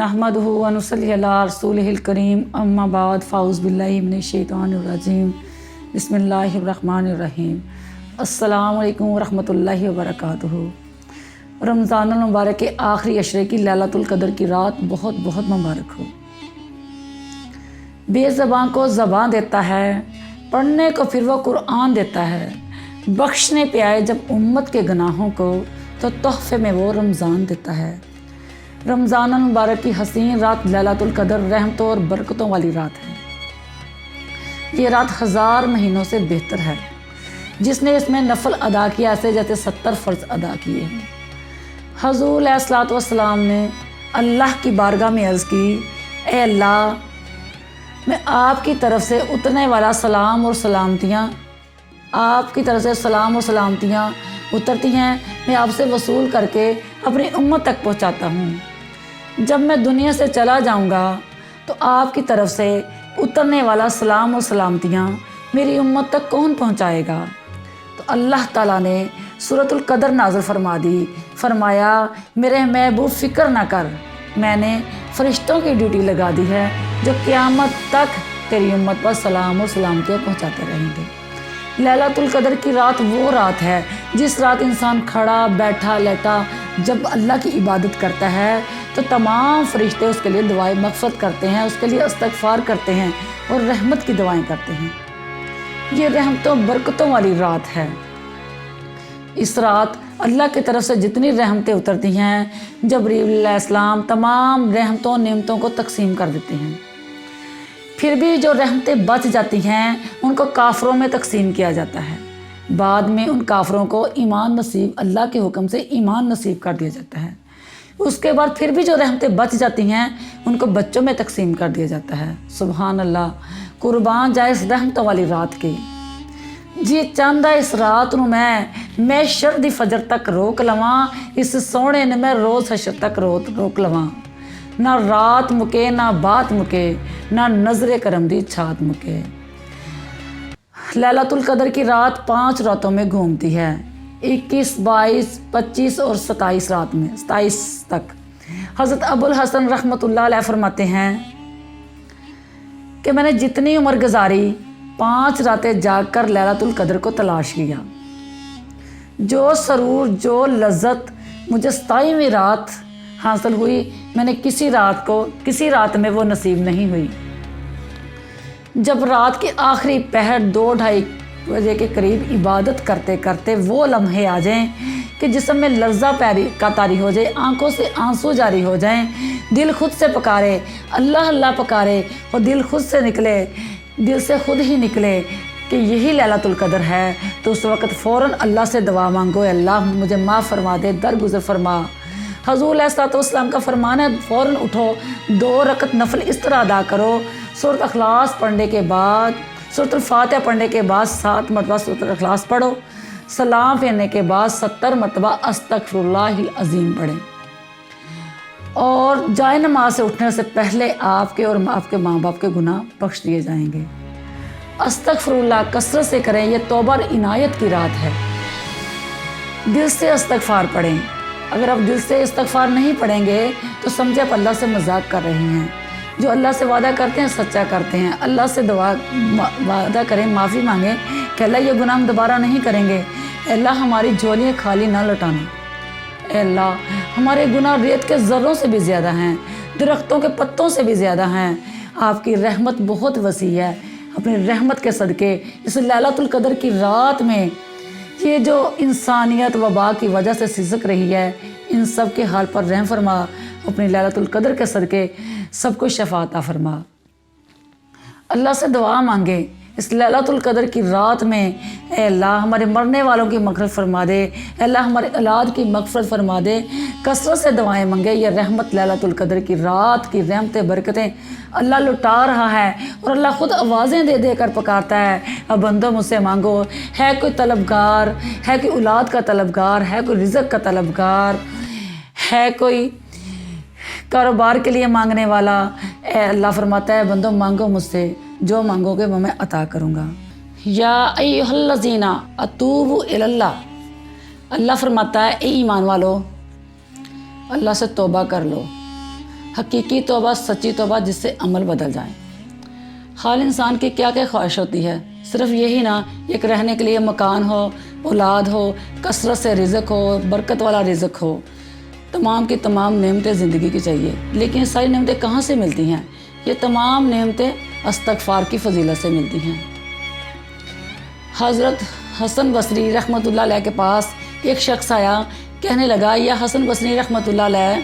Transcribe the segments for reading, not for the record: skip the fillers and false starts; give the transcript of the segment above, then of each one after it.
नहमदुहु व नुसल्ली अला रसूलिहिल करीम अम्मा बाद फ़ाउज़ बिल्लाहि मिनश शैतानिर रजीम बिस्मिल्लाहिर रहमानिर रहीम। अस्सलामु अलैकुम व रहमतुल्लाहि व बरकातुहू। रमज़ानुल मुबारक के आखिरी अशरे की लैलतुल क़द्र की रात बहुत बहुत मुबारक हो। बेज़बान को ज़बान देता है, पढ़ने को फिर वो कुरान देता है, बख्शने पे आए जब उम्मत के गुनाहों को तो तोहफ़े में वो रमज़ान देता है। रमज़ानुल मुबारक की हसीन रात लैलतुल क़द्र रहमतों और बरकतों वाली रात है। ये रात 1000 महीनों से बेहतर है। जिसने इसमें नफल अदा किया ऐसे जैसे 70 फ़र्ज़ अदा किए हैं। हुज़ूर अलैहिस्सलातु वस्सलाम ने अल्लाह की बारगाह में अर्ज़ की, ए अल्लाह, मैं आपकी तरफ से उतरने वाला सलाम और सलामतियाँ आपकी तरफ से सलाम और सलामतियाँ उतरती हैं, मैं आपसे वसूल करके अपनी उम्मत तक पहुँचाता हूँ। जब मैं दुनिया से चला जाऊँगा तो आपकी तरफ से उतरने वाला सलाम और सलामतियाँ मेरी उम्मत तक कौन पहुँचाएगा। तो अल्लाह ताला ने सूरतुल क़द्र नाज़िल फरमा दी, फरमाया मेरे महबूब फ़िक्र ना कर, मैंने फ़रिश्तों की ड्यूटी लगा दी है जो क़यामत तक तेरी उम्मत पर सलाम और सलामतियाँ पहुँचाते रहेंगे। लैलतुल क़द्र की रात वो रात है जिस रात इंसान खड़ा बैठा लेटा जब अल्लाह की इबादत करता है तो तमाम फ़रिश्ते उसके लिए दुआएं मग़फ़िरत करते हैं, उसके लिए इस्तग़फ़ार करते हैं और रहमत की दुआएं करते हैं। ये रहमतों बरकतों वाली रात है। इस रात अल्लाह की तरफ से जितनी रहमतें उतरती हैं जबरील अलैहिस्सलाम तमाम रहमतों नेमतों को तकसीम कर देते हैं। फिर भी जो रहमतें बच जाती हैं उनको काफ़रों में तकसीम किया जाता है। बाद में उन काफ़रों को ईमान नसीब अल्लाह के हुक्म से ईमान नसीब कर दिया जाता है। उसके बाद फिर भी जो रहमतें बच जाती हैं उनको बच्चों में तकसीम कर दिया जाता है। सुभान अल्लाह, कुर्बान जाए इस रहमतों वाली रात की। जी चांदा इस रात नूं मैं शर्दी फजर तक रोक लवां, इस सोहणे ने मैं रोज़ हशर तक रोक लवां। ना रात मुके ना बात मुके, ना नज़रे करम दी छात मुके। लैलतुल क़द्र की रात 5 रातों में घूमती है, 21, 22, 25 और 27 रात में 27 तक। हज़रत अबुल हसन रहमतुल्लाह अलैह फरमाते हैं कि मैंने जितनी उम्र गुजारी 5 रातें जाग कर लैलतुल क़द्र को तलाश किया। जो सरूर जो लज्जत मुझे 27वीं रात हासिल हुई, मैंने किसी रात में वो नसीब नहीं हुई। जब रात के आखिरी पहर 2-2:30 बजे के करीब इबादत करते करते वो लम्हे आ जाएं कि जिस्म में लर्ज़ा का तारी हो जाए, आंखों से आंसू जारी हो जाएं, दिल खुद से पुकारे, अल्लाह अल्लाह पुकारे और दिल से खुद ही निकले कि यही लैलतुल क़द्र है, तो उस वक़्त फ़ौरन अल्लाह से दुआ मांगो, अल्लाह मुझे माफ़ फरमा दे, दरगुज़र फरमा। हुज़ूर अलैहिस्सलातु वस्सलाम का फरमान है, फ़ौरन उठो, 2 रकत नफल इस तरह अदा करो, सूरत अखलास पढ़ने के बाद, सूरत फातिहा पढ़ने के बाद 7 मरतबा सूरत अखलास पढ़ो, सलाम फेरने के बाद 70 मरतबा अस्तग़फिरुल्लाहिल अज़ीम पढ़ें। और जाए नमाज से उठने से पहले आपके और आपके माँ बाप के गुनाह बख्श दिए जाएंगे। अस्तग़फिरुल्लाह कसरत से करें, यह तौबा इनायत की रात है। दिल से इस्तग़फ़ार पढ़ें। अगर आप दिल से इस्तग़फ़ार नहीं पढ़ेंगे तो समझे आप अल्लाह से मजाक कर रहे हैं। जो अल्लाह से वादा करते हैं सच्चा करते हैं। अल्लाह से वादा करें, माफ़ी मांगें कि अल्लाह ये गुनाह हम दोबारा नहीं करेंगे। अल्लाह हमारी झोलियाँ खाली ना लौटाना। अल्लाह हमारे गुनाह रेत के ज़र्रों से भी ज़्यादा हैं, दरख्तों के पत्तों से भी ज़्यादा हैं। आपकी रहमत बहुत वसी है। अपनी रहमत के सदके इस लैलतुल क़द्र की रात में ये जो इंसानियत वबा की वजह से सिसक रही है, इन सब के हाल पर रहम फरमा। अपनी लैलतुल क़द्र के सदके सबको शफ़ा अता फरमा। अल्लाह से दुआ मांगे इस लैलतुल क़द्र की रात में, ए अल्लाह हमारे मरने वालों की मग़फ़िरत फरमा दे, अल्लाह हमारे औलाद की मग़फ़िरत फरमा दे। कसरत से दुआएं मांगे। ये रहमत लैलतुल क़द्र की रात की रहमतें बरकतें अल्लाह लुटा रहा है और अल्लाह ख़ुद आवाज़ें दे दे कर पुकारता है, अब बंदो मुझसे मांगो। है कोई तलबगार, है कोई औलाद का तलबगार, है कोई रिज़्क़ का तलबगार, है कोई कारोबार के लिए मांगने वाला। अल्लाह फरमाता है बंदो मांगो मुझसे, जो मांगोगे वो मैं अता करूँगा। या अय्युहल्लज़ीना अतूबु इलल्लाह, अल्लाह फरमाता है ए ईमान वालो, अल्लाह से तौबा कर लो। हकीकी तौबा, सच्ची तौबा जिससे अमल बदल जाए। हाल इंसान की क्या क्या ख्वाहिश होती है, सिर्फ यही ना एक रहने के लिए मकान हो, औलाद हो, कसरत से रिज़्क हो, बरकत वाला रिज़्क हो, तमाम की तमाम नेमतें ज़िंदगी की चाहिए। लेकिन ये सारी नेमतें कहाँ से मिलती हैं? ये तमाम नेमतें इस्तग़फ़ार की फ़जीलत से मिलती हैं। हज़रत हसन बसरी रहमतुल्लाह अलैह के पास एक शख्स आया, कहने लगा, या हसन बसरी रहमतुल्लाह अलैह,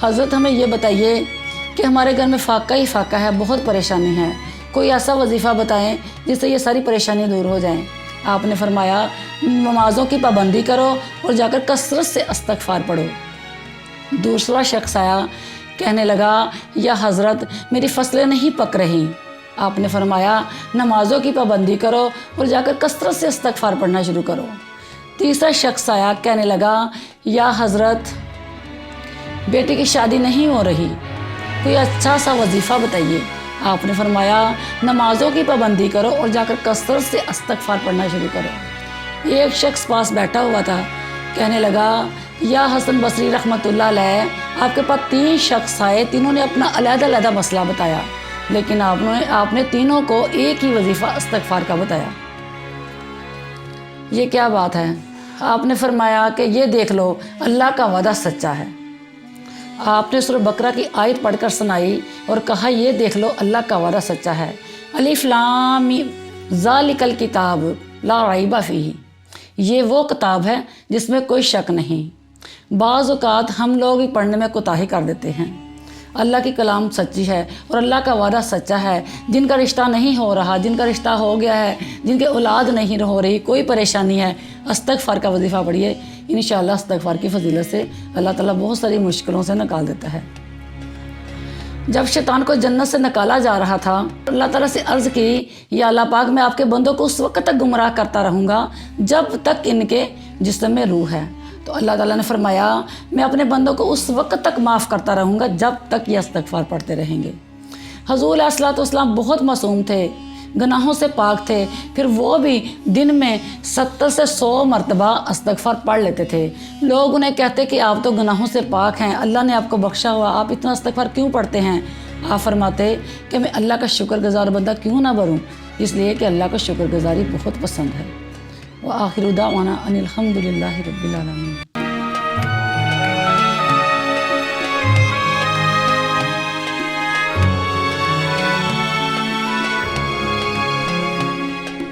हज़रत हमें ये बताइए कि हमारे घर में फ़ाक़ा ही फ़ाक़ा है, बहुत परेशानी है, कोई ऐसा वजीफ़ा बताएं जिससे ये सारी परेशानी दूर हो जाएं। आपने फरमाया, नमाज़ों की पाबंदी करो और जाकर कसरत से इस्तग़फ़ार पढ़ो। दूसरा शख्स आया, कहने लगा, या हज़रत मेरी फसलें नहीं पक रही। आपने फरमाया, नमाज़ों की पाबंदी करो और जाकर कसरत से इस्तग़फ़ार पढ़ना शुरू करो। तीसरा शख्स आया, कहने लगा, या हज़रत बेटी की शादी नहीं हो रही, कोई अच्छा सा वजीफ़ा बताइए। आपने फरमाया, नमाज़ों की पाबंदी करो और जाकर कसरत से इस्तग़फ़ार पढ़ना शुरू करो। एक शख्स पास बैठा हुआ था, कहने लगा, या हसन बसरी रहमतुल्लाह अलैह, आपके पास 3 शख्स आए, तीनों ने अपना अलग-अलग मसला बताया, लेकिन आपने तीनों को एक ही वजीफ़ा इस्तग़फ़ार का बताया। ये क्या बात है? आपने फरमाया कि ये देख लो, अल्लाह का वादा सच्चा है। आपने सूरह बकरा की आयत पढ़कर सुनाई और कहा, ये देख लो, अल्लाह का वादा सच्चा है। अलिफ लाम मीम ज़ालिकल किताब ला रैब फ़ीह, ये वो किताब है जिसमें कोई शक नहीं। बाज़ औक़ात हम लोग ही पढ़ने में कोताही कर देते हैं। अल्लाह की कलाम सच्ची है और अल्लाह का वादा सच्चा है। जिनका रिश्ता नहीं हो रहा, जिनका रिश्ता हो गया है, जिनके औलाद नहीं हो रही, कोई परेशानी है, इस्तग़फ़ार का वजीफ़ा पढ़िए, इंशाअल्लाह इस्तग़फ़ार की फ़जीलत से अल्लाह ताला बहुत सारी मुश्किलों से निकाल देता है। जब शैतान को जन्नत से निकाला जा रहा था, अल्लाह ताला से अर्ज़ की, या अल्लाह पाक, मैं आपके बंदों को उस वक्त तक गुमराह करता रहूँगा जब तक इनके जिस्म में रूह है। तो अल्लाह ताला ने फरमाया, मैं अपने बंदों को उस वक्त तक माफ़ करता रहूँगा जब तक ये इस्तग़फ़ार पढ़ते रहेंगे। हुज़ूर अलैहिस्सलाम बहुत मासूम थे, गुनाहों से पाक थे, फिर वो भी दिन में 70 से 100 मरतबा इस्तग़फ़ार पढ़ लेते थे। लोग उन्हें कहते कि आप तो गुनाहों से पाक हैं, अल्लाह ने आपको बख्शा हुआ, आप इतना इस्तग़फ़ार क्यों पढ़ते हैं? आप फरमाते कि मैं अल्लाह का शुक्रगुज़ार बंदा क्यों ना बनूँ, इसलिए कि अल्लाह को शुक्रगुज़ारी बहुत पसंद है। व आखिरु दावाना अनिल हम्दुलिल्लाहि रब्बिल आलमीन।